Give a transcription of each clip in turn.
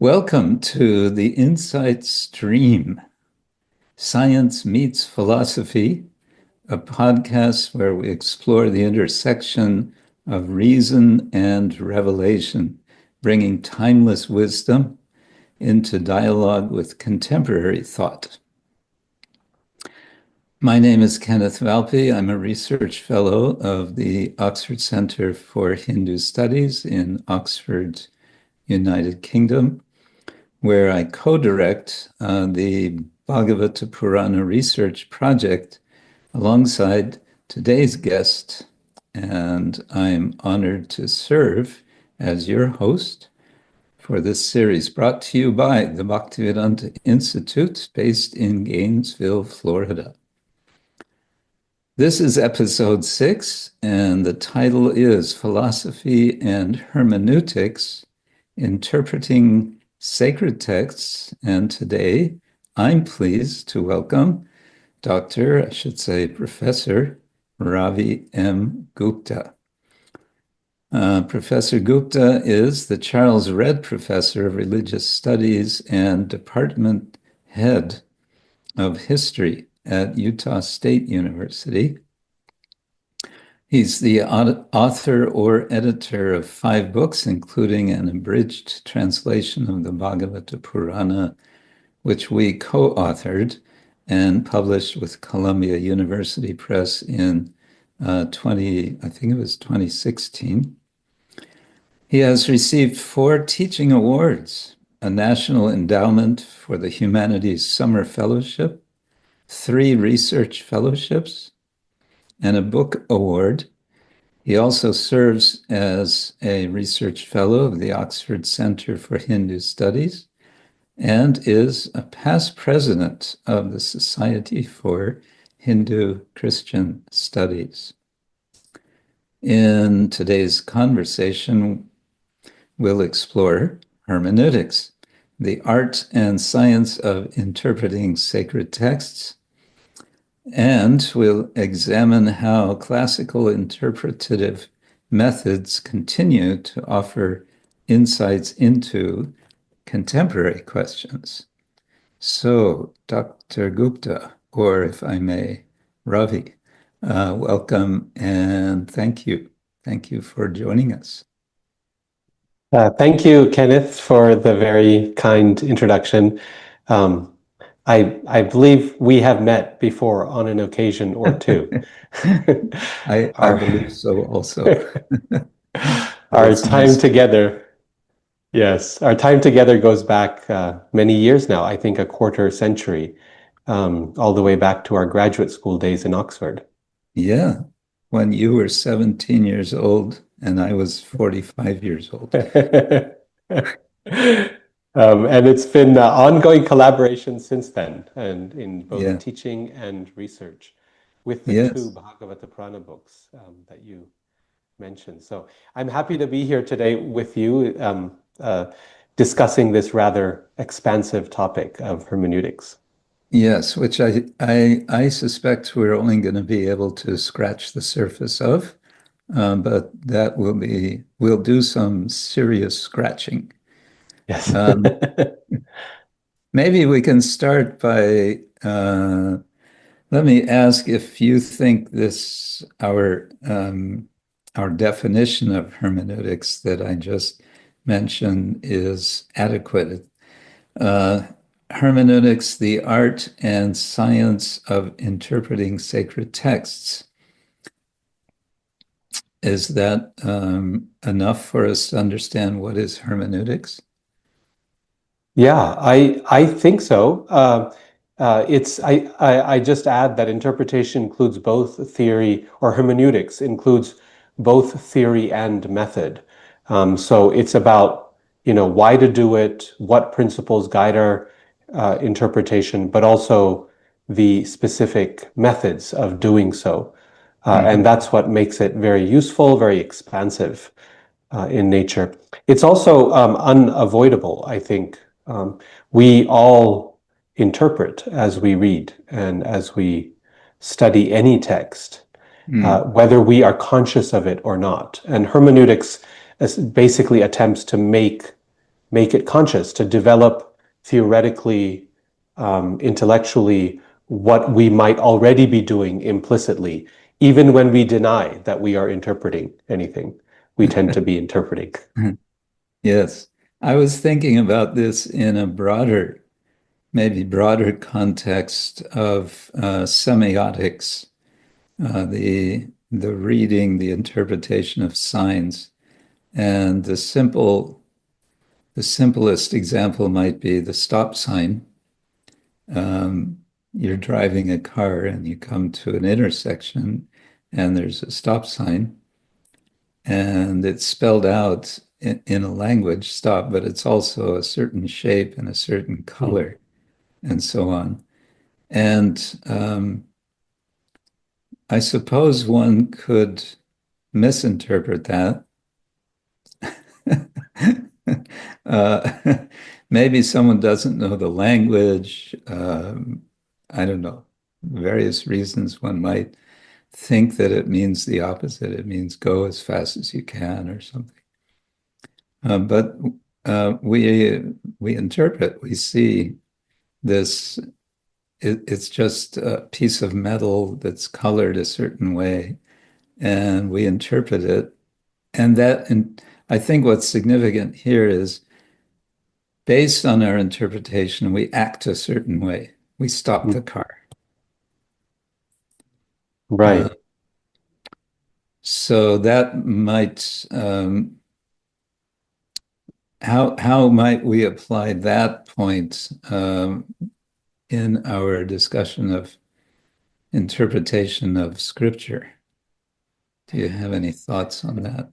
Welcome to the Insight Stream, Science Meets Philosophy, a podcast where we explore the intersection of reason and revelation, bringing timeless wisdom into dialogue with contemporary thought. My name is Kenneth Valpey. I'm a research fellow of the Oxford Center for Hindu Studies in Oxford, United Kingdom, where I co-direct the Bhagavata Purana research project alongside today's guest, and I'm honored to serve as your host for this series brought to you by the Bhaktivedanta Institute based in Gainesville, Florida. This is episode 6, and the title is Philosophy and Hermeneutics, Interpreting Sacred Texts, and today I'm pleased to welcome Professor Ravi M. Gupta. Professor Gupta is the Charles Redd Professor of Religious Studies and Department Head of History at Utah State University. He's the author or editor of 5 books, including an abridged translation of the Bhagavata Purana, which we co-authored and published with Columbia University Press in 2016. He has received 4 teaching awards, a National Endowment for the Humanities Summer Fellowship, 3 research fellowships, and a book award. He also serves as a research fellow of the Oxford Center for Hindu Studies and is a past president of the Society for Hindu-Christian Studies. In today's conversation, we'll explore hermeneutics, the art and science of interpreting sacred texts, and we'll examine how classical interpretative methods continue to offer insights into contemporary questions. So, Dr. Gupta, or if I may, Ravi, welcome and thank you. Thank you for joining us. Thank you, Kenneth, for the very kind introduction. I believe we have met before on an occasion or two. I believe so also. Our time together, yes, our time together goes back many years now, I think a quarter century, all the way back to our graduate school days in Oxford. Yeah, when you were 17 years old and I was 45 years old. And it's been ongoing collaboration since then, and in both teaching and research with the 2 Bhagavata Purana books that you mentioned. So I'm happy to be here today with you discussing this rather expansive topic of hermeneutics. Yes, which I suspect we're only going to be able to scratch the surface of, but that we'll do some serious scratching. Yes. Maybe we can start by, let me ask if you think our definition of hermeneutics that I just mentioned is adequate. Hermeneutics, the art and science of interpreting sacred texts. Is that enough for us to understand what is hermeneutics? Yeah, I think so. I just add that interpretation includes both theory, or hermeneutics includes both theory and method. So it's about, why to do it, what principles guide our interpretation, but also the specific methods of doing so. And that's what makes it very useful, very expansive in nature. It's also unavoidable, I think. We all interpret as we read and as we study any text, whether we are conscious of it or not. And hermeneutics basically attempts to make make it conscious, to develop theoretically, intellectually, what we might already be doing implicitly, even when we deny that we are interpreting anything. We tend to be interpreting. Yes. I was thinking about this in a broader, maybe broader context of semiotics, the reading, the interpretation of signs. And the simplest example might be the stop sign. You're driving a car and you come to an intersection and there's a stop sign and it's spelled out in a language, stop, but it's also a certain shape and a certain color and so on. And I suppose one could misinterpret that. Maybe someone doesn't know the language. I don't know. Various reasons one might think that it means the opposite. It means go as fast as you can or something. But we interpret, we see this, it's just a piece of metal that's colored a certain way, and we interpret it. And I think what's significant here is based on our interpretation, we act a certain way. We stop the car. Right. So that might, how might we apply that point in our discussion of interpretation of scripture? Do you have any thoughts on that?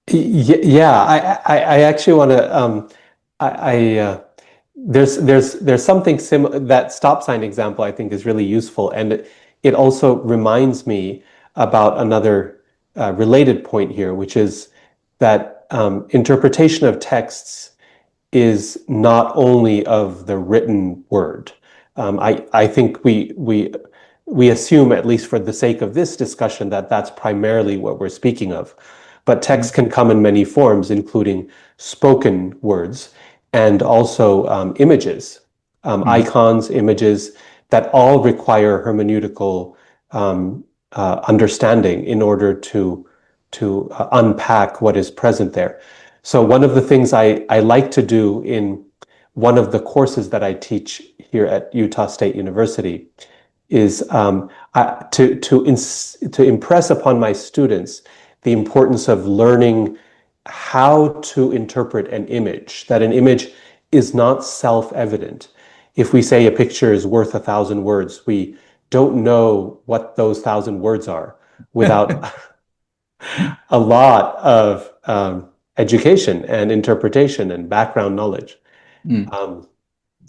Yeah, I actually want to. There's something similar. That stop sign example I think is really useful, and it also reminds me about another related point here, which is that interpretation of texts is not only of the written word. I think we assume, at least for the sake of this discussion, that that's primarily what we're speaking of. But text can come in many forms, including spoken words and also images, icons, images that all require hermeneutical understanding in order to unpack what is present there. So one of the things I like to do in one of the courses that I teach here at Utah State University is to impress upon my students the importance of learning how to interpret an image, that an image is not self-evident. If we say a picture is worth 1,000 words, we don't know what those 1,000 words are without a lot of education and interpretation and background knowledge.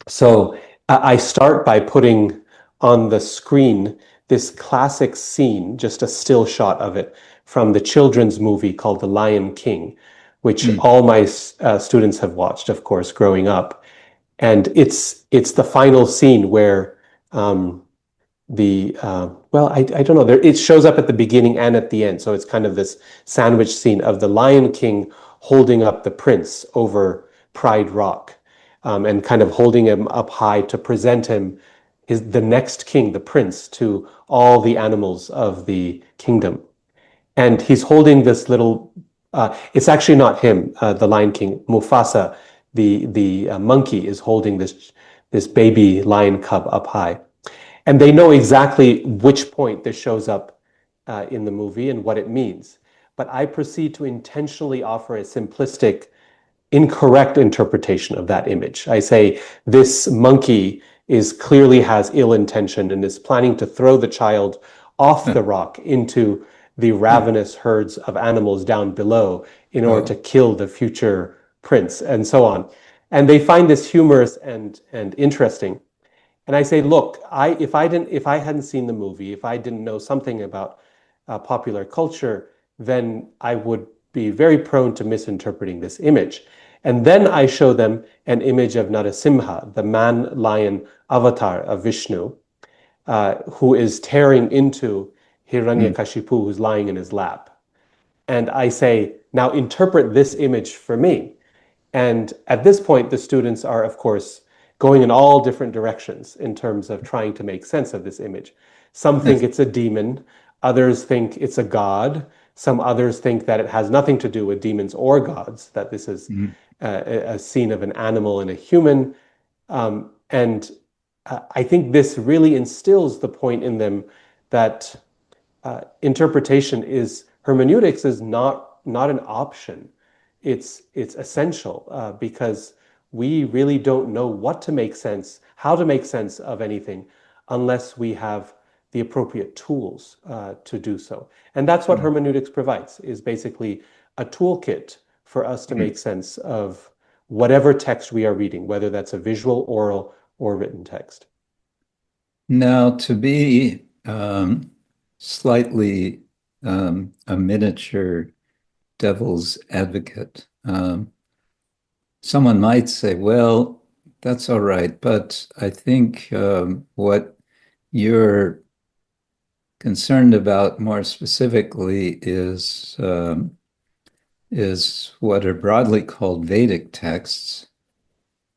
So I start by putting on the screen this classic scene, just a still shot of it, from the children's movie called The Lion King, which all my students have watched, of course, growing up. And it's the final scene where well, I don't know, it shows up at the beginning and at the end. So it's kind of this sandwich scene of the Lion King holding up the prince over Pride Rock, and kind of holding him up high to present him the next king, the prince, to all the animals of the kingdom. And he's holding this little, it's actually not him, the Lion King. Mufasa, the monkey, is holding this baby lion cub up high. And they know exactly which point this shows up in the movie and what it means. But I proceed to intentionally offer a simplistic, incorrect interpretation of that image. I say, this monkey clearly has ill intention and is planning to throw the child off the rock into the ravenous herds of animals down below in order to kill the future prince, and so on. And they find this humorous and interesting. And I say, look, if I hadn't seen the movie, if I didn't know something about popular culture, then I would be very prone to misinterpreting this image. And then I show them an image of Narasimha, the man-lion avatar of Vishnu, who is tearing into Hiranyakashipu, who's lying in his lap. And I say, now interpret this image for me. And at this point, the students are, of course, going in all different directions in terms of trying to make sense of this image. Some think Yes. it's a demon, others think it's a god, some others think that it has nothing to do with demons or gods, that this is Mm. a scene of an animal and a human. And I think this really instills the point in them that interpretation is hermeneutics is not an option. It's essential because we really don't know what to make sense, how to make sense of anything, unless we have the appropriate tools to do so. And that's what Mm. hermeneutics provides, is basically a toolkit for us to Mm. make sense of whatever text we are reading, whether that's a visual, oral, or written text. Now, to be slightly a miniature devil's advocate, someone might say, well, that's all right, but I think what you're concerned about more specifically is what are broadly called Vedic texts.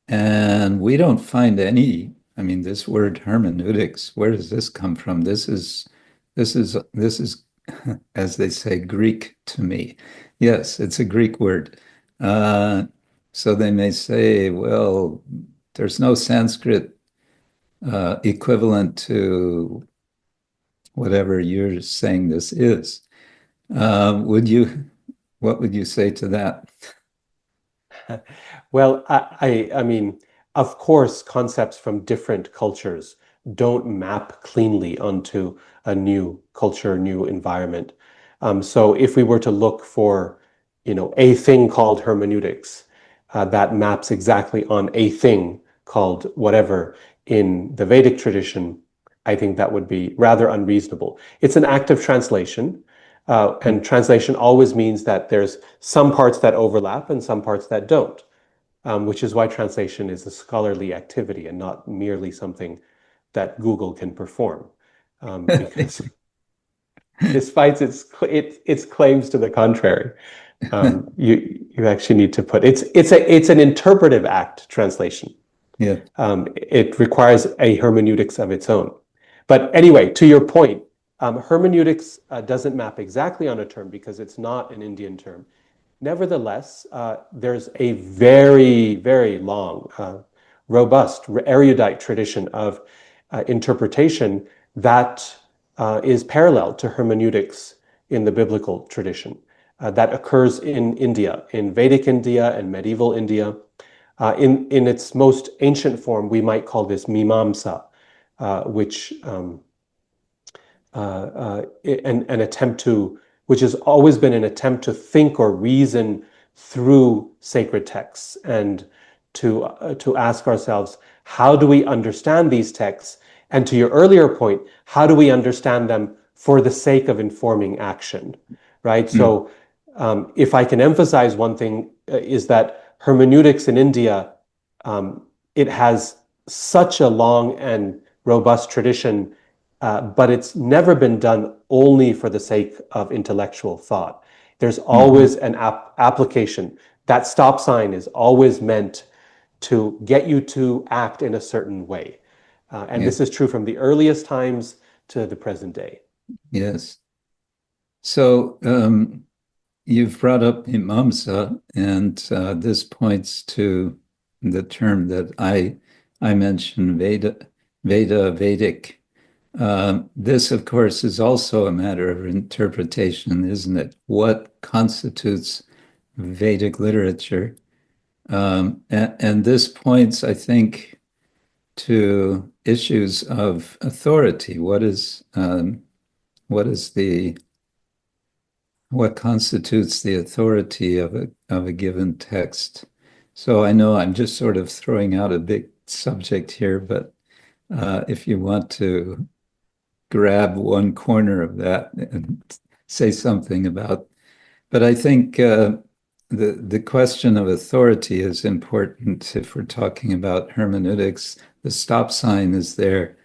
And we don't find any, I mean, this word hermeneutics, where does this come from? This is, as they say, Greek to me. Yes, it's a Greek word. Uh, so they may say, well, there's no Sanskrit equivalent to whatever you're saying this is. Would you, what would you say to that? Well, I mean, of course, concepts from different cultures don't map cleanly onto a new culture, new environment. So if we were to look for, a thing called hermeneutics, that maps exactly on a thing called whatever in the Vedic tradition, I think that would be rather unreasonable. It's an act of translation, and translation always means that there's some parts that overlap and some parts that don't, which is why translation is a scholarly activity and not merely something that Google can perform. Because despite its claims to the contrary, you actually need to put it's an interpretive act, translation. Yeah. It requires a hermeneutics of its own. But anyway, to your point, hermeneutics doesn't map exactly on a term because it's not an Indian term. Nevertheless, there's a very, very long, robust, erudite tradition of interpretation that is parallel to hermeneutics in the biblical tradition that occurs in India, in Vedic India and medieval India. In its most ancient form, we might call this mimamsa, which an attempt to, which has always been an attempt to think or reason through sacred texts and to ask ourselves, how do we understand these texts? And to your earlier point, how do we understand them for the sake of informing action, right? Mm. So if I can emphasize one thing, is that hermeneutics in India, it has such a long and robust tradition, but it's never been done only for the sake of intellectual thought. There's Mhm. always an application. That stop sign is always meant to get you to act in a certain way. And Yeah. this is true from the earliest times to the present day. Yes. So you've brought up Mimamsa, and this points to the term that I mentioned, Vedic. This, of course, is also a matter of interpretation, isn't it? What constitutes Vedic literature? And this points, I think, to issues of authority. What is the what constitutes the authority of a given text? So I know I'm just sort of throwing out a big subject here, but if you want to grab one corner of that and say something about, but I think the question of authority is important if we're talking about hermeneutics. The stop sign is there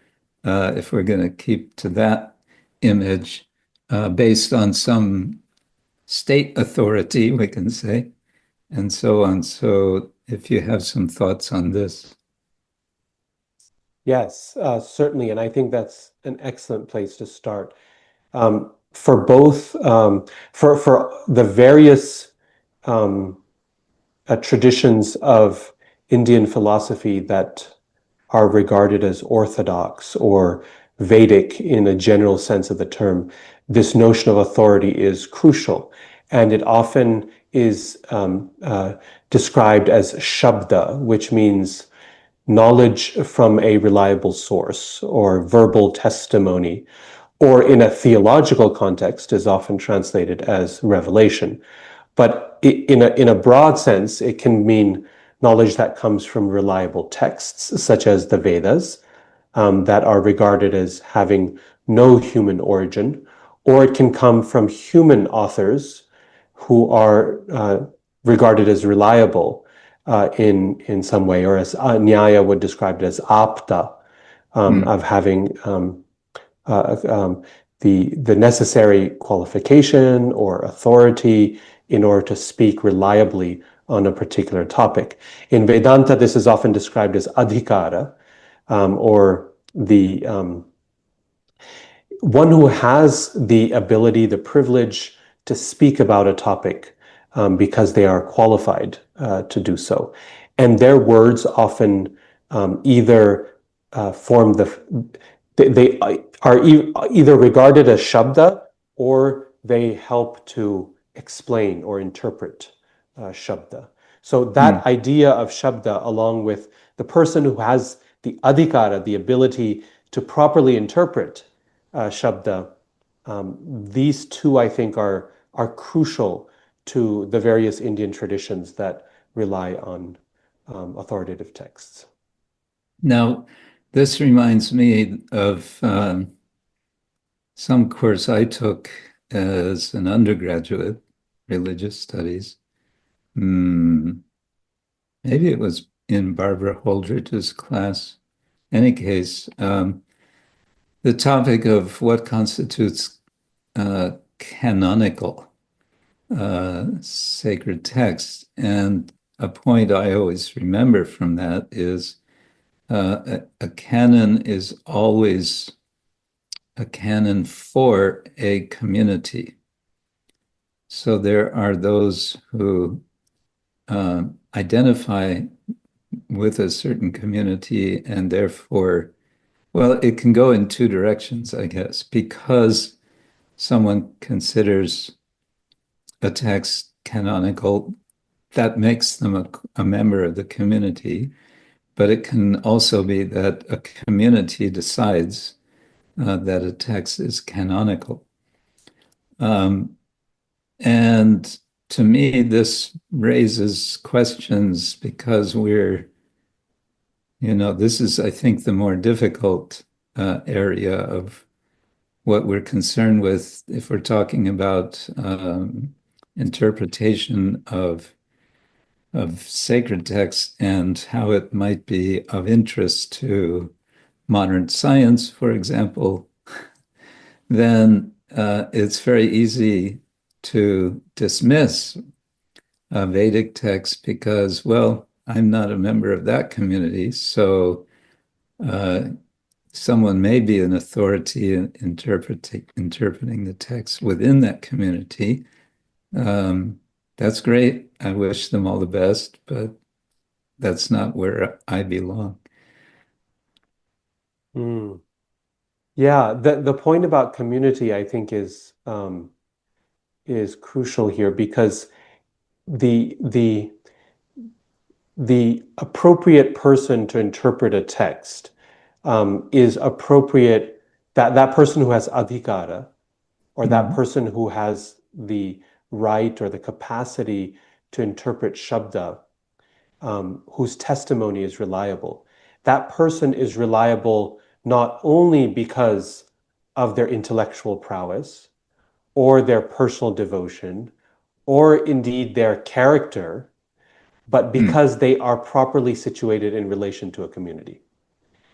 if we're going to keep to that image based on some state authority, we can say. and so on. So if you have some thoughts on this. Yes, certainly. And I think that's an excellent place to start. For both, for the various traditions of Indian philosophy that are regarded as orthodox or Vedic in a general sense of the term, this notion of authority is crucial. And it often is described as shabda, which means knowledge from a reliable source or verbal testimony, or in a theological context is often translated as revelation. But in a broad sense, it can mean knowledge that comes from reliable texts, such as the Vedas, that are regarded as having no human origin, or it can come from human authors who are regarded as reliable in some way, or as Nyaya would describe it as apta, of having the necessary qualification or authority in order to speak reliably on a particular topic. In Vedanta, this is often described as adhikara, or the one who has the ability, the privilege to speak about a topic because they are qualified to do so. And their words often either form they are either regarded as shabda, or they help to explain or interpret shabda. So that idea of shabda, along with the person who has the adhikara, the ability to properly interpret shabda, these two, I think, are crucial to the various Indian traditions that rely on authoritative texts. Now, this reminds me of some course I took as an undergraduate, religious studies. Maybe it was in Barbara Holdridge's class. Any case, the topic of what constitutes canonical sacred text. And a point I always remember from that is a canon is always a canon for a community. So there are those who identify with a certain community, and therefore, well, it can go in two directions, I guess, because someone considers a text canonical, that makes them a member of the community. But it can also be that a community decides that a text is canonical. And to me, this raises questions because this is, I think, the more difficult area of what we're concerned with if we're talking about interpretation of sacred text and how it might be of interest to modern science, for example. Then it's very easy to dismiss a Vedic text because, well, I'm not a member of that community, so someone may be an authority in interpreting the text within that community. That's great. I wish them all the best, but that's not where I belong. Mm. Yeah, the point about community, I think, is crucial here, because the appropriate person to interpret a text is appropriate, that person who has adhikara, or that person who has the right or the capacity to interpret shabda, whose testimony is reliable. That person is reliable not only because of their intellectual prowess or their personal devotion or indeed their character, but because they are properly situated in relation to a community.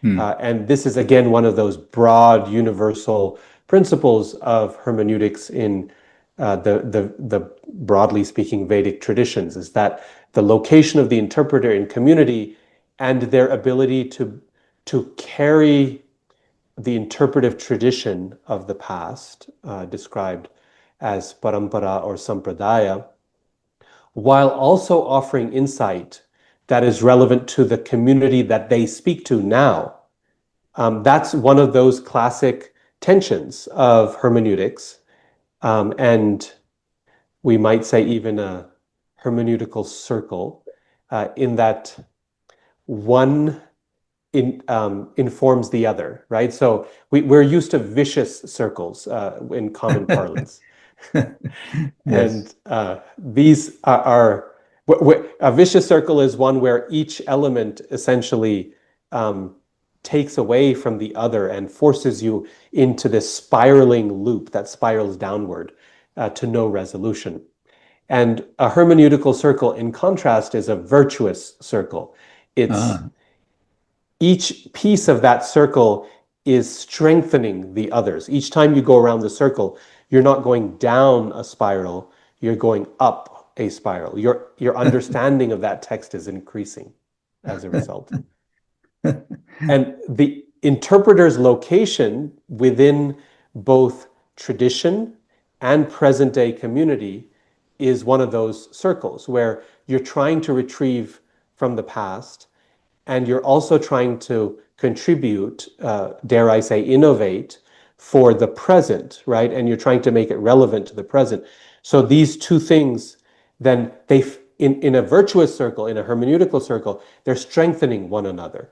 And this is, again, one of those broad universal principles of hermeneutics in the broadly speaking Vedic traditions, is that the location of the interpreter in community and their ability to carry the interpretive tradition of the past, described as parampara or sampradaya, while also offering insight that is relevant to the community that they speak to now. That's one of those classic tensions of hermeneutics, and we might say even a hermeneutical circle, in that one informs the other, right? So we're used to vicious circles in common parlance. Yes. And these are a vicious circle is one where each element essentially takes away from the other and forces you into this spiraling loop that spirals downward to no resolution. And a hermeneutical circle, in contrast, is a virtuous circle. It's Ah, each piece of that circle is strengthening the others. Each time you go around the circle, you're not going down a spiral, you're going up a spiral. Your understanding of that text is increasing as a result. And the interpreter's location within both tradition and present day community is one of those circles where you're trying to retrieve from the past and you're also trying to contribute, dare I say, innovate for the present, right? And you're trying to make it relevant to the present. So these two things, then in a virtuous circle, in a hermeneutical circle, they're strengthening one another.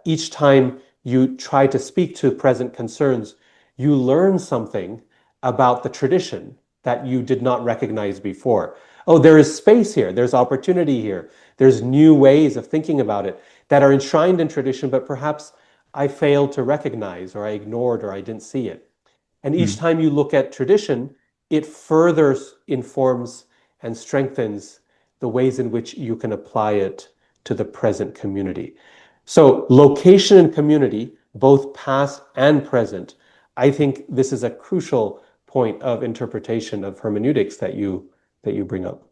Each time you try to speak to present concerns, you learn something about the tradition that you did not recognize before. Oh, there is space here. There's opportunity here. There's new ways of thinking about it that are enshrined in tradition, but perhaps I failed to recognize, or I ignored, or I didn't see it. And each mm, time you look at tradition, it further informs and strengthens the ways in which you can apply it to the present community. So location and community, both past and present, I think this is a crucial point of interpretation of hermeneutics that you bring up.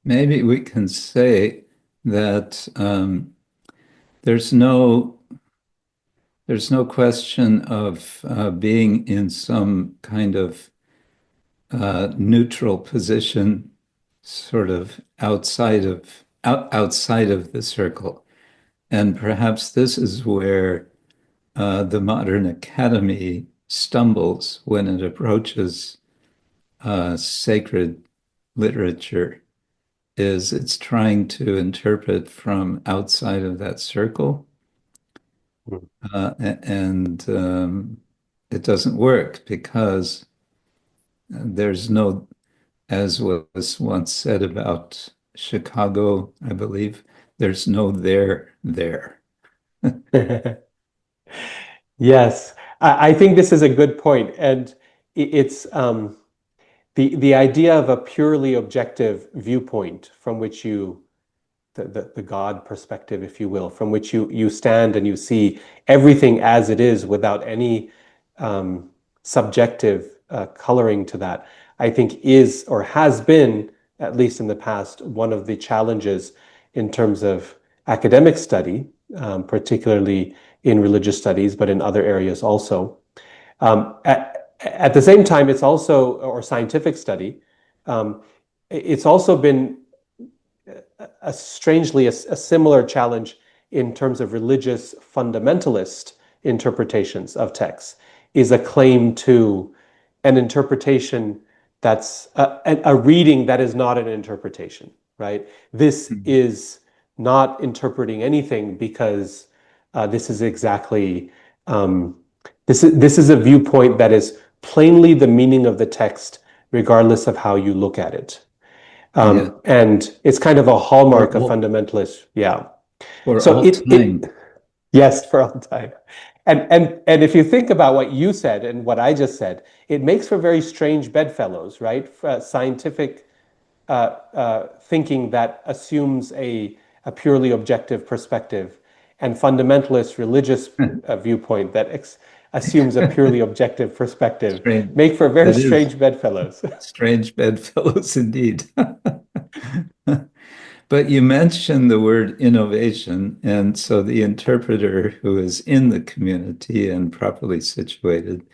maybe we can say that there's no there's no question of being in some kind of neutral position, sort of outside of the circle. And perhaps this is where the modern academy stumbles when it approaches sacred literature, is it's trying to interpret from outside of that circle, and it doesn't work because there's no, as was once said about Chicago, I believe, there's no there there. Yes, I think this is a good point, and it's the idea of a purely objective viewpoint from which you the God perspective, if you will, from which you stand and you see everything as it is without any subjective coloring to that, I think is or has been, at least in the past, one of the challenges in terms of academic study, particularly in religious studies, but in other areas also. At the same time, it's also, or scientific study, it's also been strangely a similar challenge in terms of religious fundamentalist interpretations of texts, is a claim to an interpretation that's a reading that is not an interpretation, right? This Mm. is not interpreting anything because this is exactly this is a viewpoint that is plainly the meaning of the text, regardless of how you look at it. Yeah, And it's kind of a hallmark of for fundamentalists. Yeah. So all time. yes, for all time. And if you think about what you said and what I just said, it makes for very strange bedfellows, right? Scientific thinking that assumes a purely objective perspective, and fundamentalist religious viewpoint that assumes a purely objective perspective, Strange. make for very That is strange bedfellows. strange bedfellows indeed. But you mentioned the word innovation, and so the interpreter who is in the community and properly situated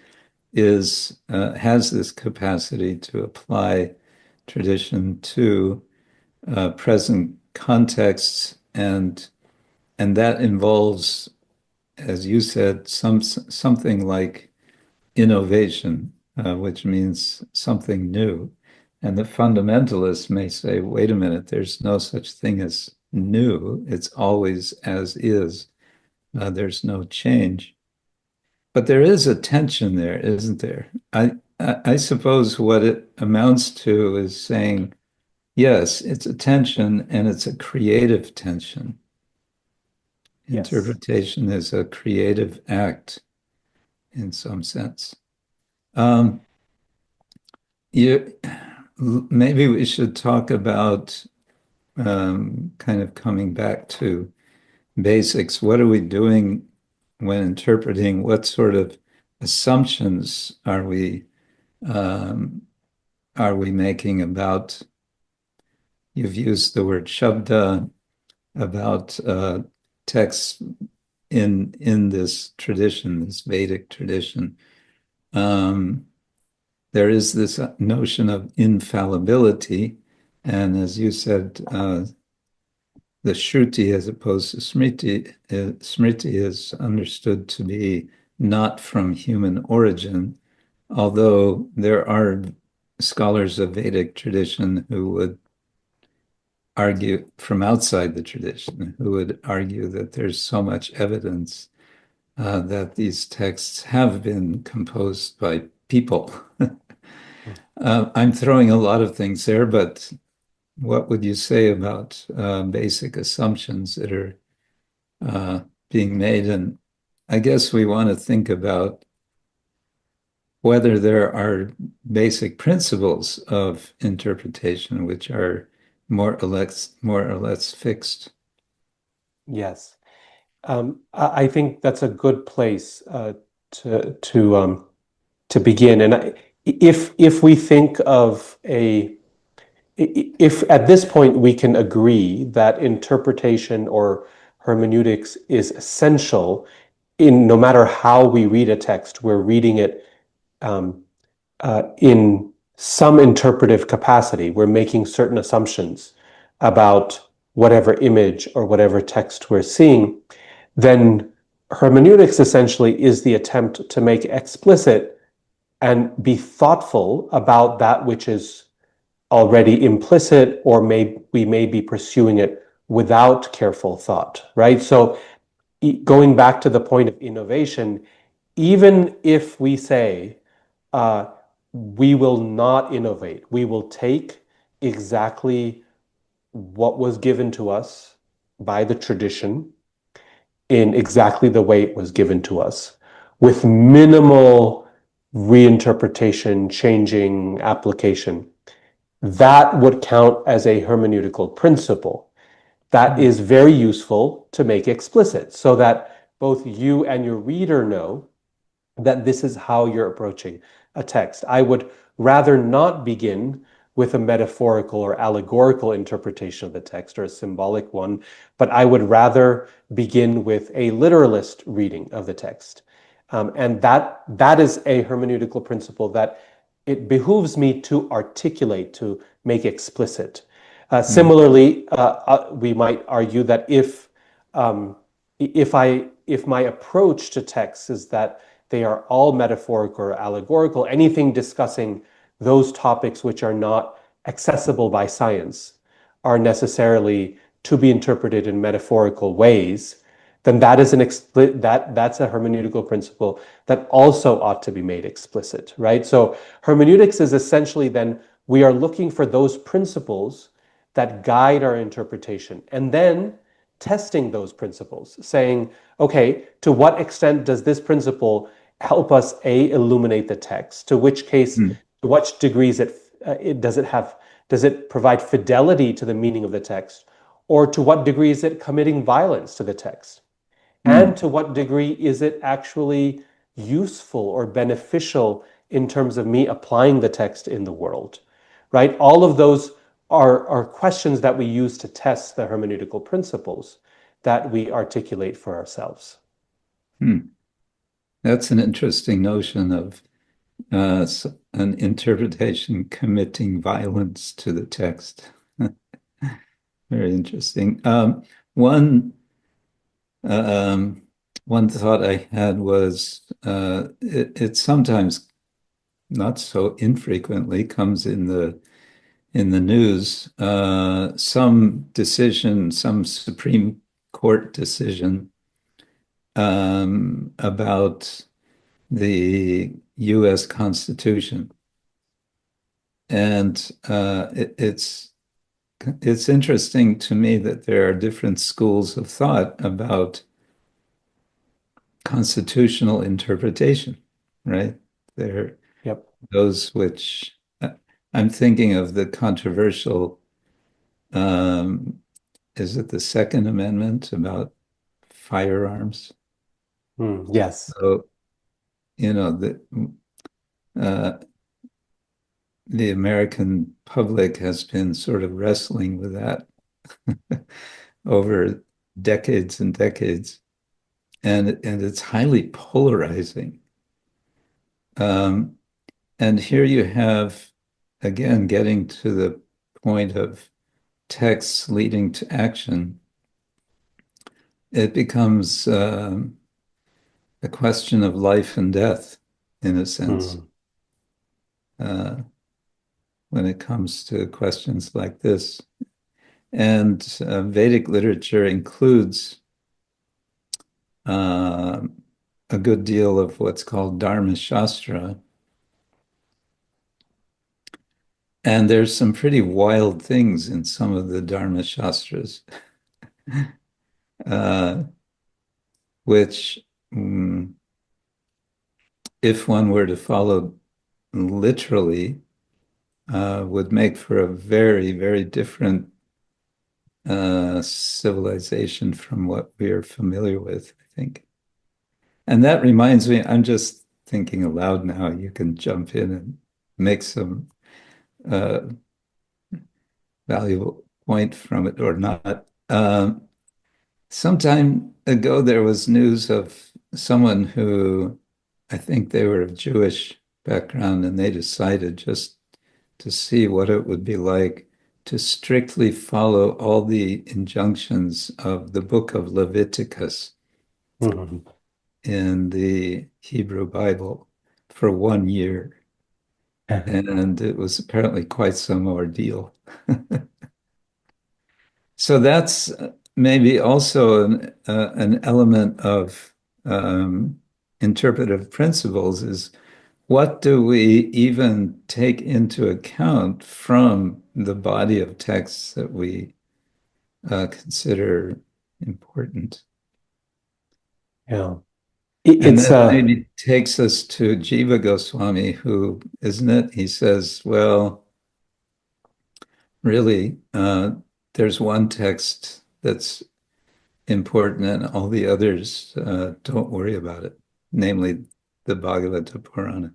is has this capacity to apply tradition to present contexts, and that involves, as you said, something like innovation, which means something new. And the fundamentalists may say, wait a minute, there's no such thing as new. It's always as is. There's no change. But there is a tension there, isn't there? I suppose what it amounts to is saying, yes, it's a tension and it's a creative tension. Yes. Interpretation is a creative act in some sense. Um, you, maybe we should talk about kind of coming back to basics. What are we doing when interpreting? What sort of assumptions um, are we making about? You've used the word shabda about texts in this tradition, this Vedic tradition. Um, there is this notion of infallibility, and as you said, the Shruti as opposed to Smriti is understood to be not from human origin, although there are scholars of Vedic tradition who would argue from outside the tradition, who would argue that there's so much evidence that these texts have been composed by people. I'm throwing a lot of things there, but what would you say about basic assumptions that are being made? And I guess we want to think about whether there are basic principles of interpretation which are more or less fixed. Yes. I think that's a good place to begin. And if we think of if at this point we can agree that interpretation or hermeneutics is essential in no matter how we read a text, we're reading it in some interpretive capacity. We're making certain assumptions about whatever image or whatever text we're seeing, then hermeneutics essentially is the attempt to make explicit and be thoughtful about that which is already implicit, or we may be pursuing it without careful thought, right? So going back to the point of innovation, even if we say we will not innovate, we will take exactly what was given to us by the tradition in exactly the way it was given to us, with minimal reinterpretation, changing, application. That would count as a hermeneutical principle. That is very useful to make explicit so that both you and your reader know that this is how you're approaching a text. I would rather not begin with a metaphorical or allegorical interpretation of the text or a symbolic one, but I would rather begin with a literalist reading of the text. And that is a hermeneutical principle that it behooves me to articulate, to make explicit. Similarly, we might argue that if my approach to texts is that they are all metaphorical or allegorical, anything discussing those topics which are not accessible by science are necessarily to be interpreted in metaphorical ways, then that is that's a hermeneutical principle that also ought to be made explicit, right? So hermeneutics is essentially then we are looking for those principles that guide our interpretation, and then testing those principles, saying, okay, to what extent does this principle help us illuminate the text? To which case, to what degrees does it provide fidelity to the meaning of the text, or to what degree is it committing violence to the text? And to what degree is it actually useful or beneficial in terms of me applying the text in the world, right? All of those are questions that we use to test the hermeneutical principles that we articulate for ourselves. That's an interesting notion of an interpretation committing violence to the text. Very interesting. Um, one thought I had was it sometimes, not so infrequently, comes in the news. Some decision, some Supreme Court decision about the U.S. Constitution, and it's interesting to me that there are different schools of thought about constitutional interpretation, right? There are those which I'm thinking of the controversial, is it the Second Amendment about firearms? Yes. So, the American public has been sort of wrestling with that over decades and decades, and it's highly polarizing. And here you have, again, getting to the point of texts leading to action. It becomes a question of life and death, in a sense. When it comes to questions like this. And Vedic literature includes a good deal of what's called Dharma Shastra. And there's some pretty wild things in some of the Dharma Shastras, which, if one were to follow literally, would make for a very, very different civilization from what we are familiar with, I think. And that reminds me, I'm just thinking aloud now, you can jump in and make some valuable point from it or not. Some time ago, there was news of someone who, I think they were of Jewish background, and they decided just to see what it would be like to strictly follow all the injunctions of the book of Leviticus in the Hebrew Bible for 1 year. And it was apparently quite some ordeal. So that's maybe also an element of interpretive principles, is what do we even take into account from the body of texts that we consider important? Yeah. And that maybe takes us to Jiva Goswami, who, isn't it? He says, well, really, there's one text that's important and all the others, don't worry about it, namely the Bhagavata Purana.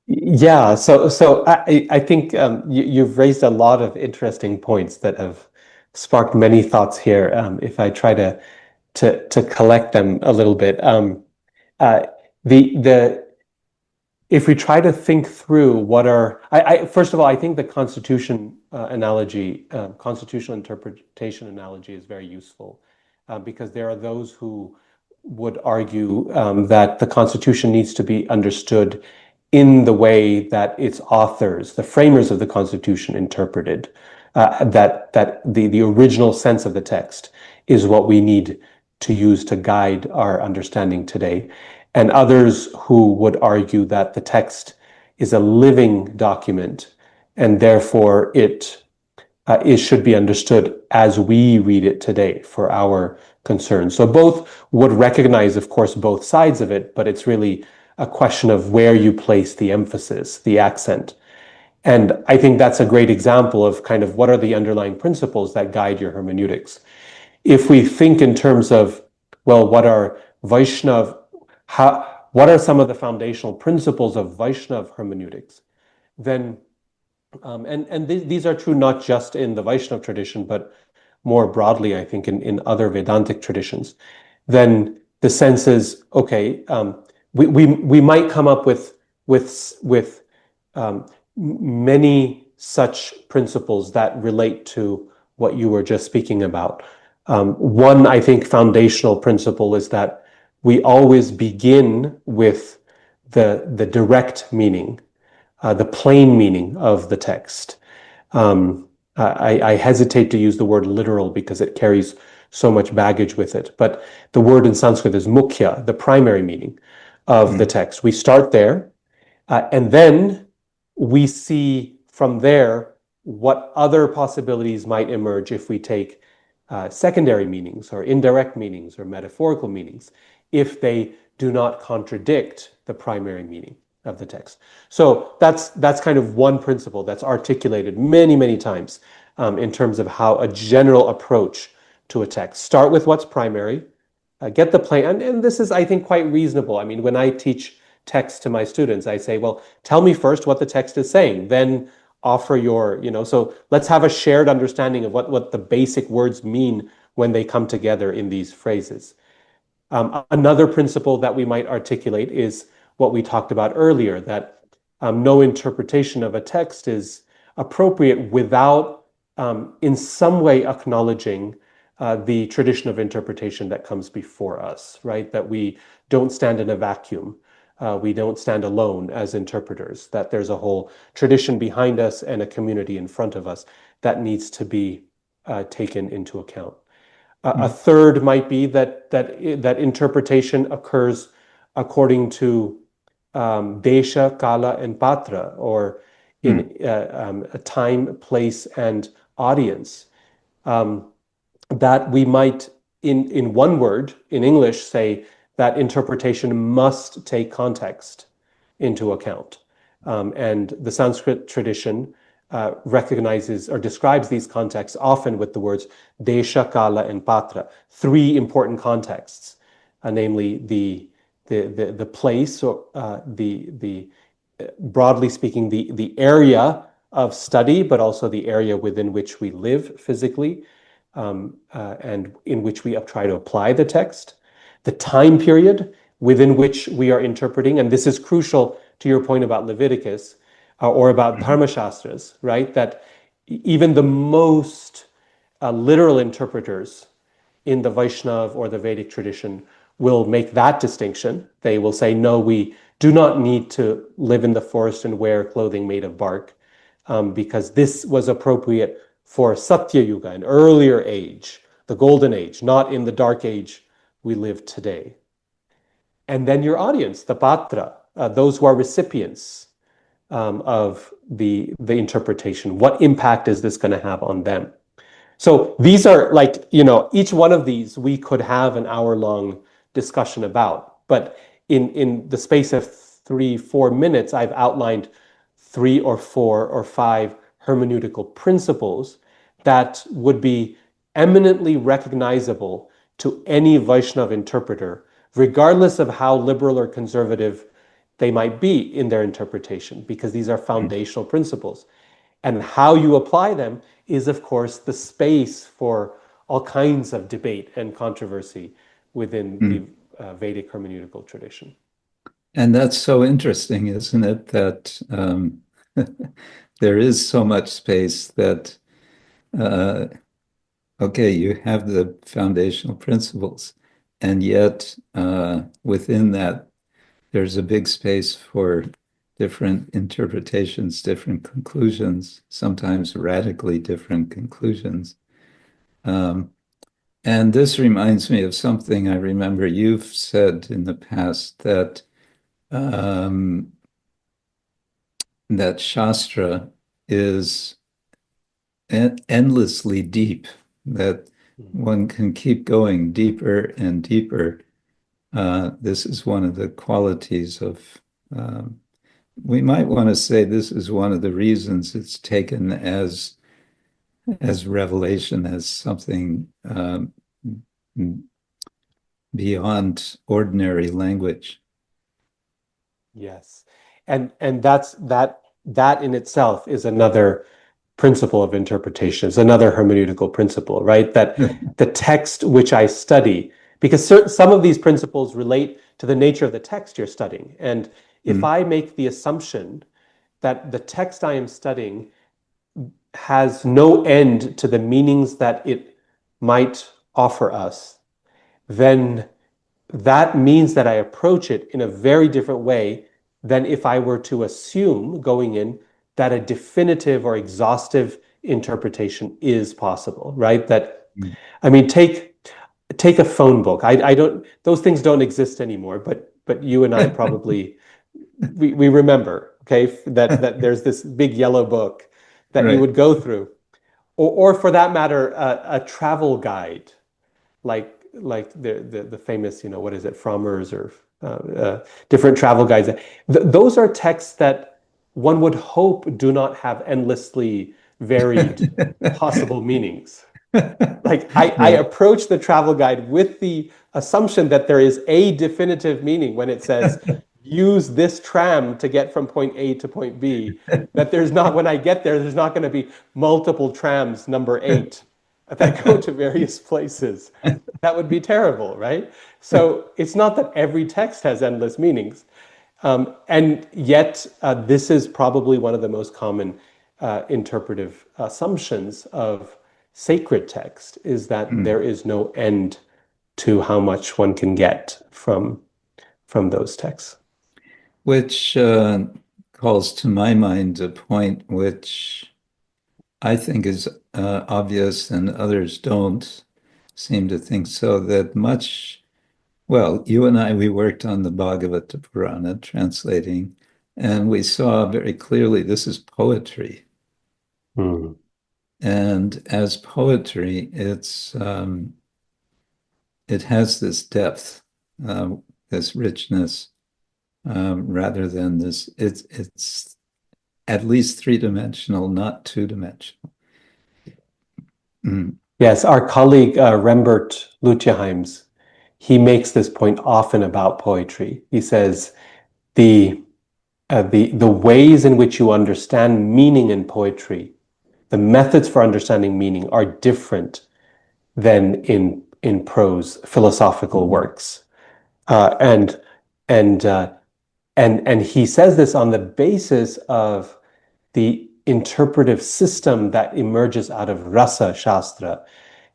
Yeah, so I think you've raised a lot of interesting points that have sparked many thoughts here. If I try to collect them a little bit, if we try to think through what are, first of all, I think the Constitution analogy, constitutional interpretation analogy is very useful, because there are those who would argue that the Constitution needs to be understood in the way that its authors, the framers of the Constitution, interpreted, that the original sense of the text is what we need to use to guide our understanding today. And others who would argue that the text is a living document, and therefore it should be understood as we read it today for our concerns. So both would recognize, of course, both sides of it, but it's really a question of where you place the emphasis, the accent. And I think that's a great example of kind of what are the underlying principles that guide your hermeneutics. If we think in terms of, well, what are Vaishnav, what are some of the foundational principles of Vaishnav hermeneutics, then, these are true not just in the Vaishnav tradition, but more broadly, I think, in other Vedantic traditions, then the sense is, okay, we might come up with many such principles that relate to what you were just speaking about. One, I think, foundational principle is that we always begin with the direct meaning, the plain meaning of the text. I hesitate to use the word literal because it carries so much baggage with it, but the word in Sanskrit is mukhya, the primary meaning of the text. We start there, and then we see from there what other possibilities might emerge if we take secondary meanings or indirect meanings or metaphorical meanings, if they do not contradict the primary meaning of the text. So that's kind of one principle that's articulated many, many times in terms of how a general approach to a text. Start with what's primary, get the plain, and this is, I think, quite reasonable. I mean, when I teach text to my students, I say, well, tell me first what the text is saying, then offer your, so let's have a shared understanding of what the basic words mean when they come together in these phrases. Another principle that we might articulate is what we talked about earlier, that no interpretation of a text is appropriate without in some way acknowledging the tradition of interpretation that comes before us, right? That we don't stand in a vacuum. We don't stand alone as interpreters, that there's a whole tradition behind us and a community in front of us that needs to be taken into account. A third might be that interpretation occurs according to desha, kala, and patra, or in a time, place, and audience. That we might, in one word, in English, say that interpretation must take context into account. And the Sanskrit tradition recognizes or describes these contexts often with the words desha, kala, and patra, three important contexts, namely the place, or the broadly speaking, the area of study, but also the area within which we live physically, and in which we try to apply the text, the time period within which we are interpreting, and this is crucial to your point about Leviticus or about Dharma Shastras, right? That even the most literal interpreters in the Vaishnav or the Vedic tradition will make that distinction. They will say, no, we do not need to live in the forest and wear clothing made of bark, because this was appropriate for Satya Yuga, an earlier age, the golden age, not in the dark age we live today. And then your audience, the patra, those who are recipients of the interpretation. What impact is this going to have on them? So these are like, each one of these we could have an hour-long discussion about. But in the space of 3-4 minutes, I've outlined 3 or 4 or 5 hermeneutical principles that would be eminently recognizable to any Vaishnav interpreter, regardless of how liberal or conservative they might be in their interpretation, because these are foundational principles. And how you apply them is, of course, the space for all kinds of debate and controversy within the Vedic hermeneutical tradition. And that's so interesting, isn't it? That there is so much space that, okay, you have the foundational principles, and yet within that, there's a big space for different interpretations, different conclusions, sometimes radically different conclusions. And this reminds me of something I remember you've said in the past, that that Shastra is endlessly deep, that one can keep going deeper and deeper. This is one of the qualities of, we might want to say this is one of the reasons it's taken as revelation, as something beyond ordinary language. Yes. And that in itself is another principle of interpretation. It's another hermeneutical principle, right? That the text which I study, because some of these principles relate to the nature of the text you're studying. And if I make the assumption that the text I am studying has no end to the meanings that it might offer us, then that means that I approach it in a very different way than if I were to assume going in that a definitive or exhaustive interpretation is possible, right? That, Mm. I mean, take a phone book. I don't, those things don't exist anymore, but you and I probably we remember, okay, that there's this big yellow book that you Right. would go through, or for that matter, a travel guide, like the famous, what is it, Frommer's or different travel guides. Those are texts that one would hope do not have endlessly varied possible meanings. Like I Right. approach the travel guide with the assumption that there is a definitive meaning when it says use this tram to get from point A to point B. That there's not, when I get there, there's not going to be multiple trams number 8 that go to various places. That would be terrible, right? So it's not that every text has endless meanings. And yet, this is probably one of the most common interpretive assumptions of sacred text, is that Mm. there is no end to how much one can get from those texts. Which calls to my mind a point which I think is obvious and others don't seem to think so, that much, well, you and I, we worked on the Bhagavata Purana translating, and we saw very clearly this is poetry. Mm. And as poetry, it has this depth, this richness, rather than this. It's at least three-dimensional, not two-dimensional. Mm. Yes, our colleague Rembert Lutjeheims, he makes this point often about poetry. He says the the ways in which you understand meaning in poetry, the methods for understanding meaning are different than in prose philosophical Mhm. works. Uh, and and uh, and he says this on the basis of the interpretive system that emerges out of rasa shastra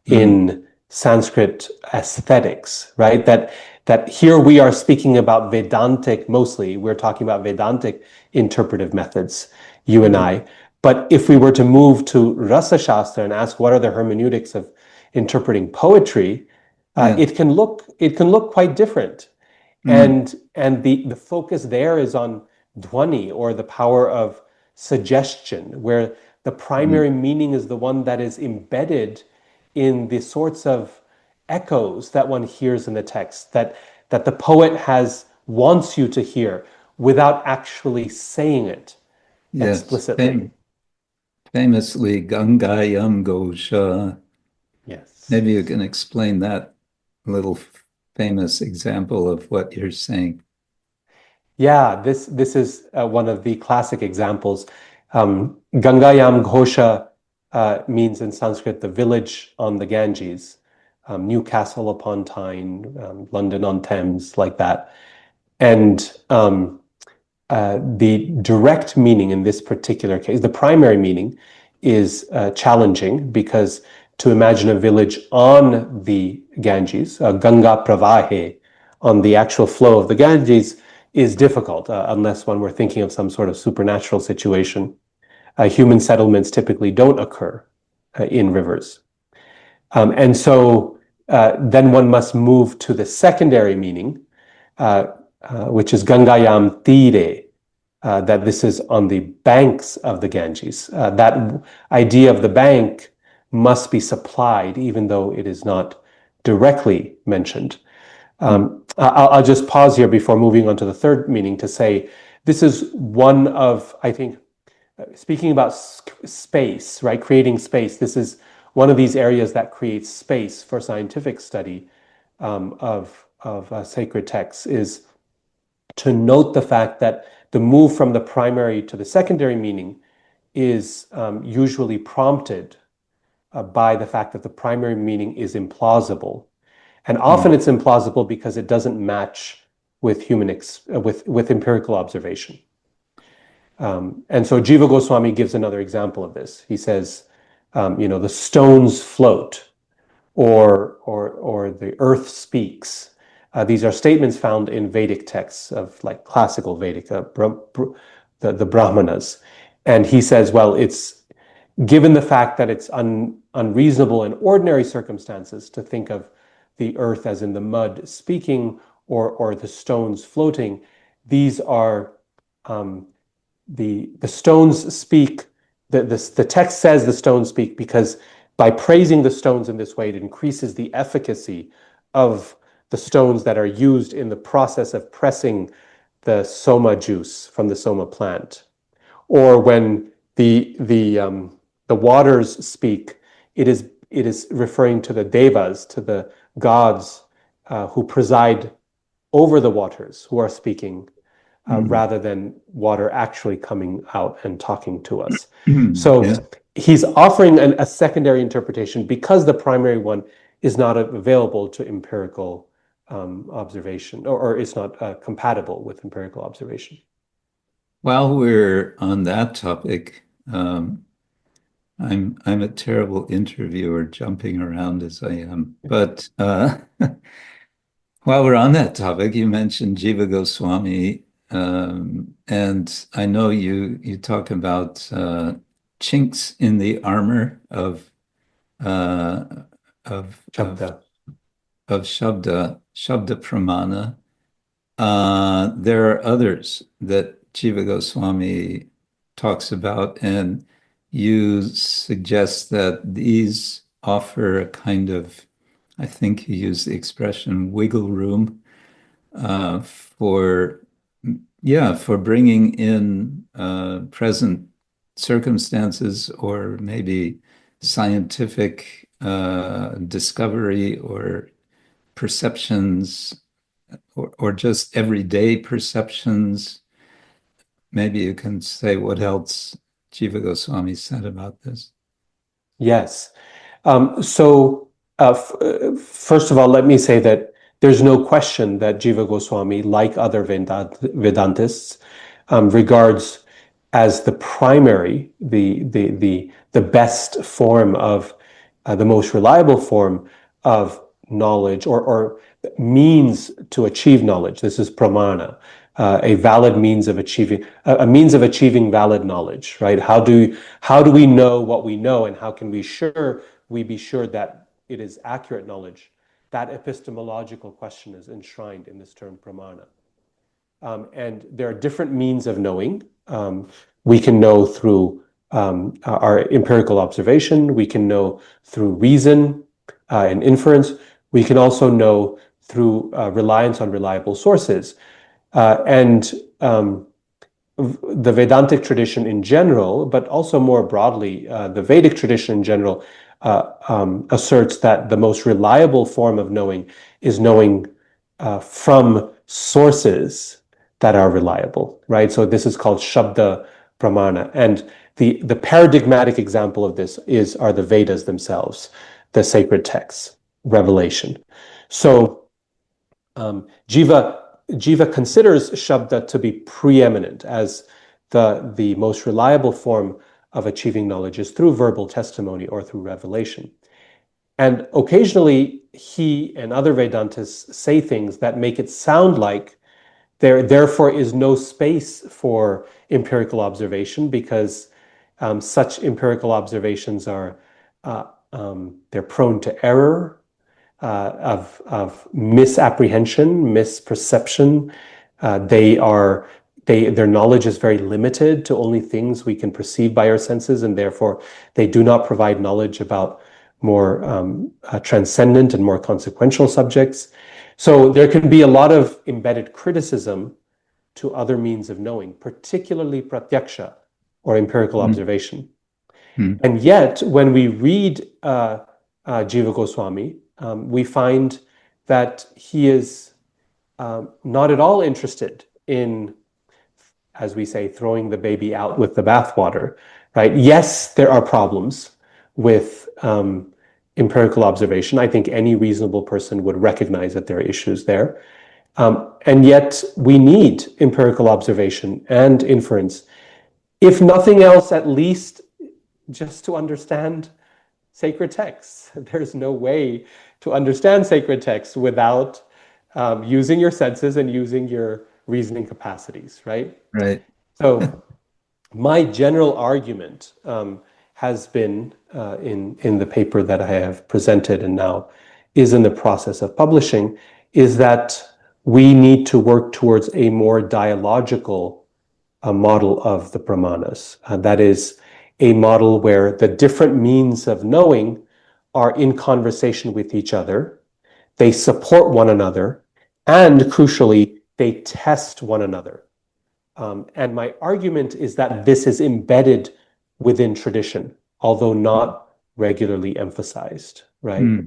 Mm. in Sanskrit aesthetics, right? That here we are speaking about Vedantic mostly. We're talking about Vedantic interpretive methods, you and Right. I. But if we were to move to Rasa Shastra and ask what are the hermeneutics of interpreting poetry, Yeah. it can look quite different. Mm. And the focus there is on dhwani, or the power of suggestion, where the Mm. primary meaning is the one that is embedded in the sorts of echoes that one hears in the text, that the poet has wants you to hear without actually saying it Yes. explicitly. Famously, Gangayam Gosha. Yes. Maybe you can explain that little famous example of what you're saying. Yeah, this is one of the classic examples. Gangayam Ghosha means in Sanskrit the village on the Ganges, Newcastle upon Tyne, London on Thames, like that. And the direct meaning in this particular case, the primary meaning, is challenging, because to imagine a village on the Ganges, Ganga Pravahe, on the actual flow of the Ganges, is difficult unless one were thinking of some sort of supernatural situation. Human settlements typically don't occur in rivers. And so then one must move to the secondary meaning, which is Gangayam Tire, that this is on the banks of the Ganges. That idea of the bank must be supplied, even though it is not directly mentioned. Mm. I'll just pause here before moving on to the third meaning to say this is one of, I think, speaking about space, right? Creating space. This is one of these areas that creates space for scientific study of sacred texts is to note the fact that the move from the primary to the secondary meaning is usually prompted by the fact that the primary meaning is implausible. And often it's implausible because it doesn't match with with empirical observation. And so Jiva Goswami gives another example of this. He says, the stones float, or the earth speaks. These are statements found in Vedic texts of like classical Vedic, the Brahmanas. And he says, well, it's given the fact that it's unreasonable in ordinary circumstances to think of the earth as in the mud speaking or the stones floating. These are the stones speak. The text says the stones speak because by praising the stones in this way, it increases the efficacy of the stones that are used in the process of pressing the soma juice from the soma plant. Or when the waters speak, it is referring to the devas, to the gods who preside over the waters, who are speaking, rather than water actually coming out and talking to us. So he's offering a secondary interpretation because the primary one is not available to empirical observation, or it's not compatible with empirical observation. While we're on that topic, I'm a terrible interviewer, jumping around as I am. But while we're on that topic, you mentioned Jiva Goswami, and I know you talk about chinks in the armor of Shabda. Shabda Pramana. There are others that Jiva Goswami talks about, and you suggest that these offer a kind of, I think you use the expression wiggle room for bringing in present circumstances or maybe scientific discovery or perceptions or just everyday perceptions. Maybe you can say what else Jiva Goswami said about this. Yes. So first of all, let me say that there's no question that Jiva Goswami, like other Vedantists, regards as the primary, the best form of, the most reliable form of knowledge, or means to achieve knowledge. This is pramana, a valid means of achieving, a means of achieving valid knowledge, right? How do we know what we know, and how can we be sure that it is accurate knowledge? That epistemological question is enshrined in this term pramana. And there are different means of knowing. We can know through our empirical observation. We can know through reason and inference. We can also know through reliance on reliable sources. And the Vedantic tradition in general, but also more broadly, the Vedic tradition in general, asserts that the most reliable form of knowing is knowing from sources that are reliable, right? So this is called Shabda Pramana. And the paradigmatic example of this are the Vedas themselves, the sacred texts, revelation. So Jiva considers Shabda to be preeminent, as the most reliable form of achieving knowledge is through verbal testimony or through revelation. And occasionally, he and other Vedantists say things that make it sound like there therefore is no space for empirical observation, because such empirical observations are they're prone to error, of misapprehension, misperception. Their knowledge is very limited to only things we can perceive by our senses, and therefore they do not provide knowledge about more transcendent and more consequential subjects. So there can be a lot of embedded criticism to other means of knowing, particularly pratyaksha, or empirical observation. And yet, when we read Jiva Goswami, we find that he is not at all interested in, as we say, throwing the baby out with the bathwater, right? Yes, there are problems with empirical observation. I think any reasonable person would recognize that there are issues there. And yet we need empirical observation and inference, if nothing else, at least just to understand sacred texts. There's no way to understand sacred texts without using your senses and using your reasoning capacities, right? Right. So my general argument has been in the paper that I have presented and now is in the process of publishing, is that we need to work towards a more dialogical model of the brahmanas. That is a model where the different means of knowing are in conversation with each other, they support one another, and crucially, they test one another. And my argument is that this is embedded within tradition, although not regularly emphasized, right?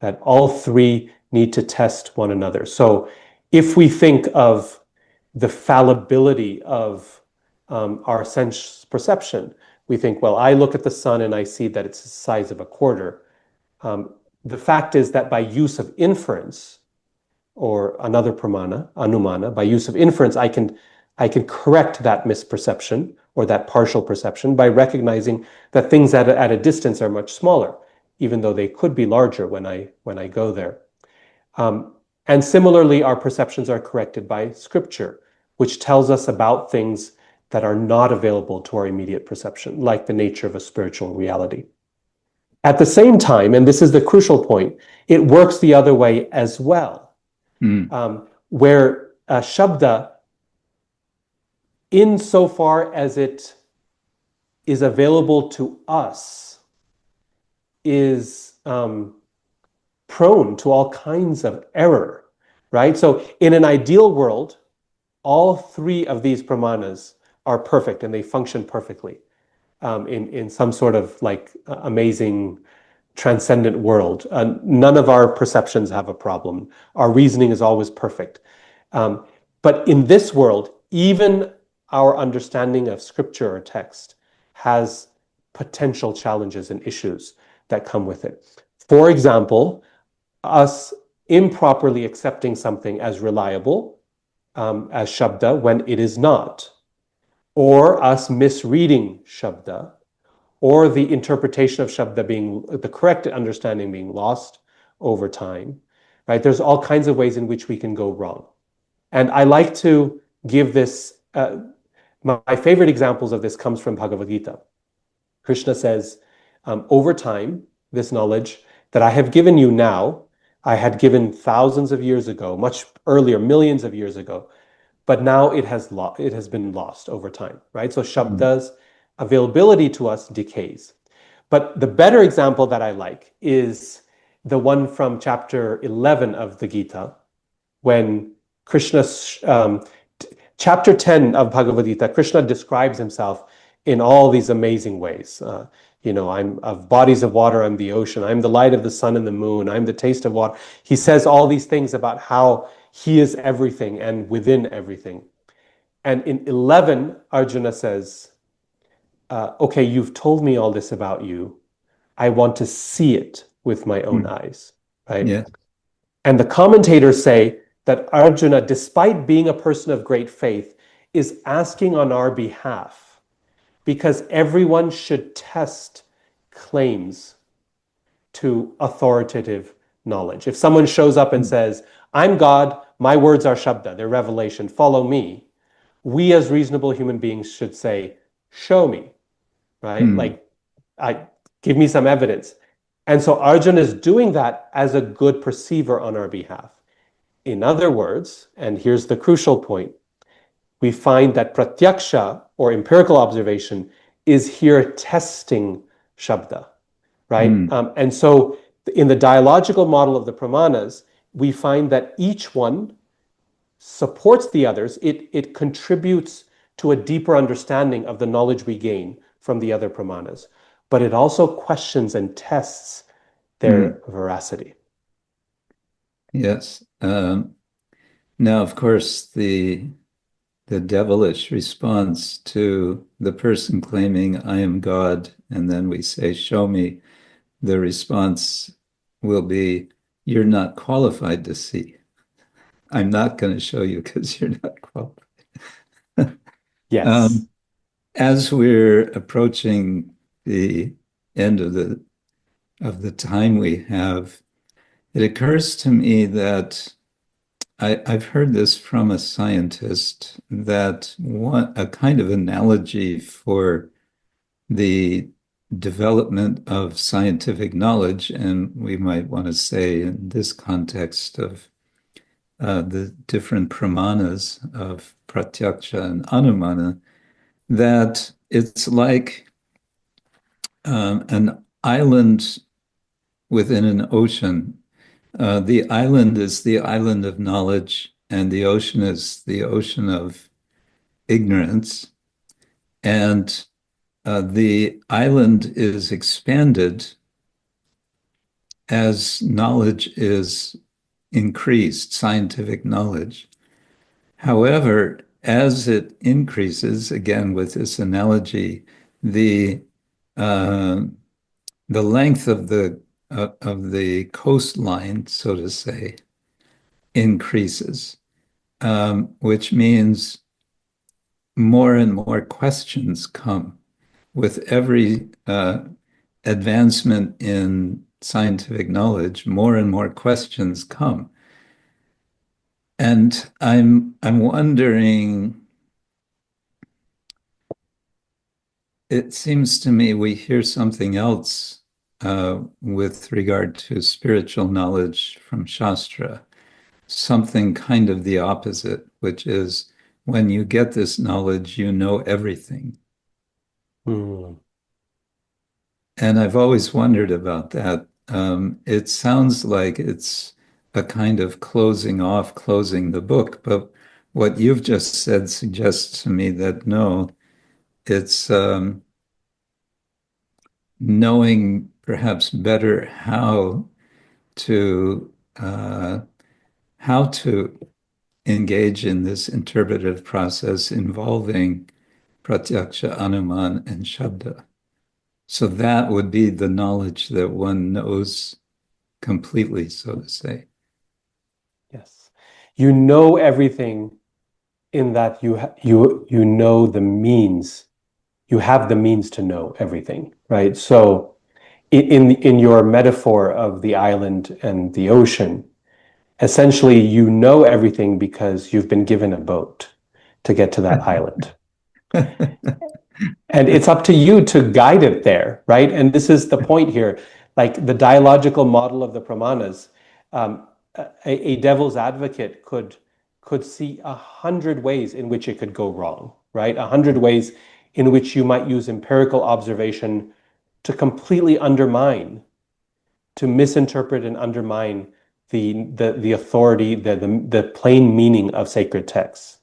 That all three need to test one another. So if we think of the fallibility of our sense perception, we think, well, I look at the sun and I see that it's the size of a quarter. The fact is that by use of inference, or another pramana, anumana, by use of inference, I can correct that misperception or that partial perception by recognizing that things at a distance are much smaller, even though they could be larger when I go there. And similarly, our perceptions are corrected by scripture, which tells us about things that are not available to our immediate perception, like the nature of a spiritual reality. At the same time, and this is the crucial point, it works the other way as well. Where shabda, insofar as it is available to us, is prone to all kinds of error, right? So in an ideal world, all three of these pramanas are perfect and they function perfectly in some sort of like amazing transcendent world. None of our perceptions have a problem. Our reasoning is always perfect. But in this world, even our understanding of scripture or text has potential challenges and issues that come with it. For example, us improperly accepting something as reliable, as shabda, when it is not, or us misreading shabda, or the interpretation of shabda being, the correct understanding being lost over time, right? There's all kinds of ways in which we can go wrong. And I like to give this, my favorite examples of this comes from Bhagavad Gita. Krishna says, over time, this knowledge that I have given you now, I had given thousands of years ago, much earlier, millions of years ago, but now it has been lost over time, right? So shabda's availability to us decays. But the better example that I like is the one from chapter 11 of the Gita, when Krishna, chapter 10 of Bhagavad Gita, Krishna describes himself in all these amazing ways. I'm of bodies of water, I'm the ocean, I'm the light of the sun and the moon, I'm the taste of water. He says all these things about how he is everything and within everything. And in 11, Arjuna says, okay, you've told me all this about you. I want to see it with my own eyes, right? Yeah. And the commentators say that Arjuna, despite being a person of great faith, is asking on our behalf because everyone should test claims to authoritative knowledge. If someone shows up and says, I'm God, my words are shabda, they're revelation, follow me, we as reasonable human beings should say, show me, right? Like, give me some evidence. And so Arjuna is doing that as a good perceiver on our behalf. In other words, and here's the crucial point, we find that pratyaksha, or empirical observation, is here testing shabda, right? And so in the dialogical model of the pramanas, we find that each one supports the others. It contributes to a deeper understanding of the knowledge we gain from the other pramanas, but it also questions and tests their veracity. Yes. Now, of course, the devilish response to the person claiming, I am God, and then we say, show me, the response will be, you're not qualified to see. I'm not going to show you because you're not qualified. Yes. Um, as we're approaching the end of the time we have, it occurs to me that I've heard this from a scientist that a kind of analogy for the development of scientific knowledge, and we might want to say in this context of the different pramanas of pratyaksha and anumana, that it's like an island within an ocean. The island is the island of knowledge, and the ocean is the ocean of ignorance. And the island is expanded as knowledge is increased, scientific knowledge. However, as it increases, again with this analogy, the uh, the length of the coastline, so to say, increases, which means more and more questions come with every advancement in scientific knowledge. More and more questions come, and I'm wondering. It seems to me we hear something else with regard to spiritual knowledge from Shastra, something kind of the opposite, which is when you get this knowledge, you know everything. Mm. And I've always wondered about that. It sounds like it's a kind of closing off, closing the book, but what you've just said suggests to me that no, it's knowing perhaps better to uh, how to engage in this interpretive process involving pratyaksha, anuman, and shabda. So that would be the knowledge that one knows completely, so to say. Yes. You know everything in that you know the means. You have the means to know everything, right? So in your metaphor of the island and the ocean, essentially you know everything because you've been given a boat to get to that island. And it's up to you to guide it there, right? And this is the point here. Like the dialogical model of the pramanas, a devil's advocate could see 100 ways in which it could go wrong, right? 100 ways in which you might use empirical observation to completely undermine, to misinterpret and undermine the authority, the plain meaning of sacred texts.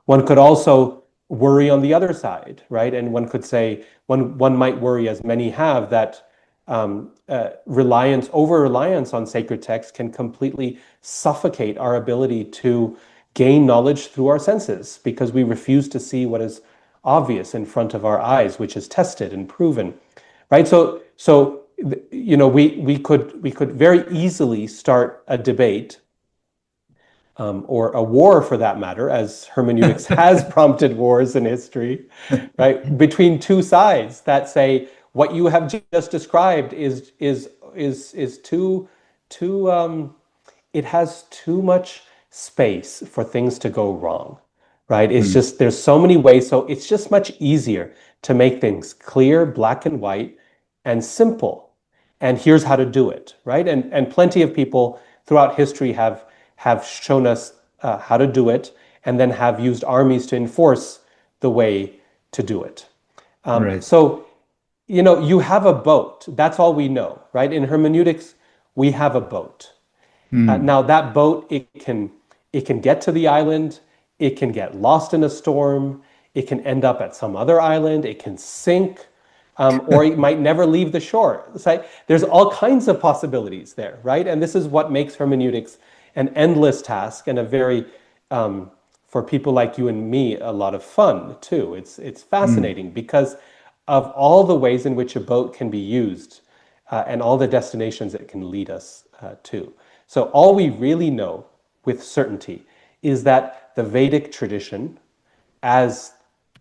One could also worry on the other side, right? And one could say, one might worry, as many have, that over-reliance on sacred texts can completely suffocate our ability to gain knowledge through our senses because we refuse to see what is obvious in front of our eyes, which is tested and proven, right? So you know, we could very easily start a debate or a war for that matter, as hermeneutics has prompted wars in history, right? Between two sides that say what you have just described is too it has too much space for things to go wrong, right? It's Mm, just there's so many ways, so it's just much easier to make things clear, black and white, and simple. And here's how to do it, right? And plenty of people throughout history have shown us how to do it, and then have used armies to enforce the way to do it. right. So, you know, you have a boat. That's all we know, right? In hermeneutics, we have a boat. Mm. Now that boat, it can get to the island, it can get lost in a storm, it can end up at some other island, it can sink, or it might never leave the shore. It's like, there's all kinds of possibilities there, right? And this is what makes hermeneutics an endless task and a very for people like you and me, a lot of fun too. It's Mm. fascinating because of all the ways in which a boat can be used and all the destinations it can lead us to. So all we really know with certainty is that the Vedic tradition, as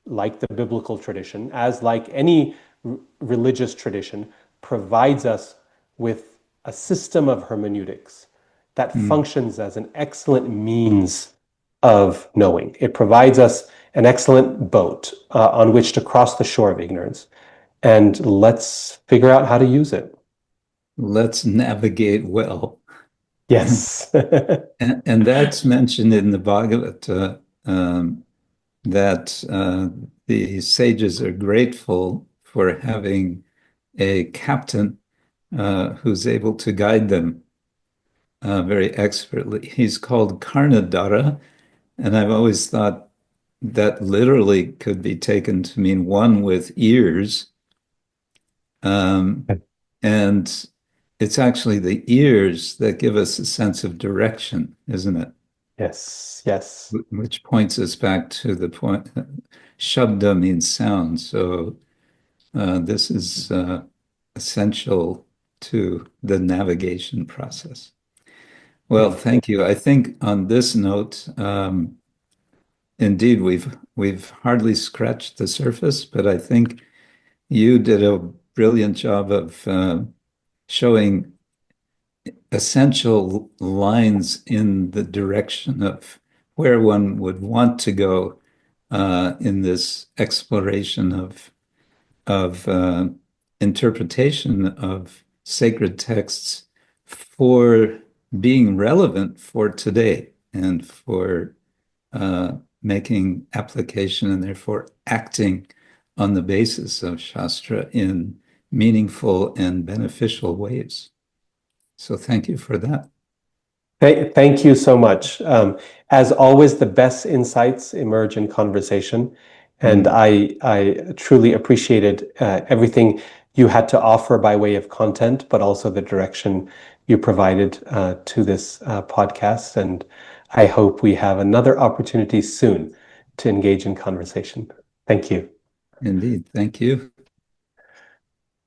like the biblical tradition, as like any religious tradition, provides us with a system of hermeneutics that Mm. functions as an excellent means of knowing. It provides us an excellent boat on which to cross the shore of ignorance. And let's figure out how to use it. Let's navigate well. Yes. And that's mentioned in the Bhagavata, that the sages are grateful for having a captain who's able to guide them very expertly. He's called Karnadara, and I've always thought that literally could be taken to mean one with ears. Um, and it's actually the ears that give us a sense of direction, isn't it? Yes, yes. Which points us back to the point, Shabda means sound. So this is essential to the navigation process. Well, Thank you. thank you. I think on this note, indeed, we've hardly scratched the surface, but I think you did a brilliant job of showing essential lines in the direction of where one would want to go in this exploration of interpretation of sacred texts for being relevant for today and for making application and therefore acting on the basis of Shastra in meaningful and beneficial ways. So thank you for that. Thank you so much. As always, the best insights emerge in conversation, and Mm, I truly appreciated everything you had to offer by way of content, but also the direction you provided to this podcast. And I hope we have another opportunity soon to engage in conversation. Thank you. indeed. Thank you.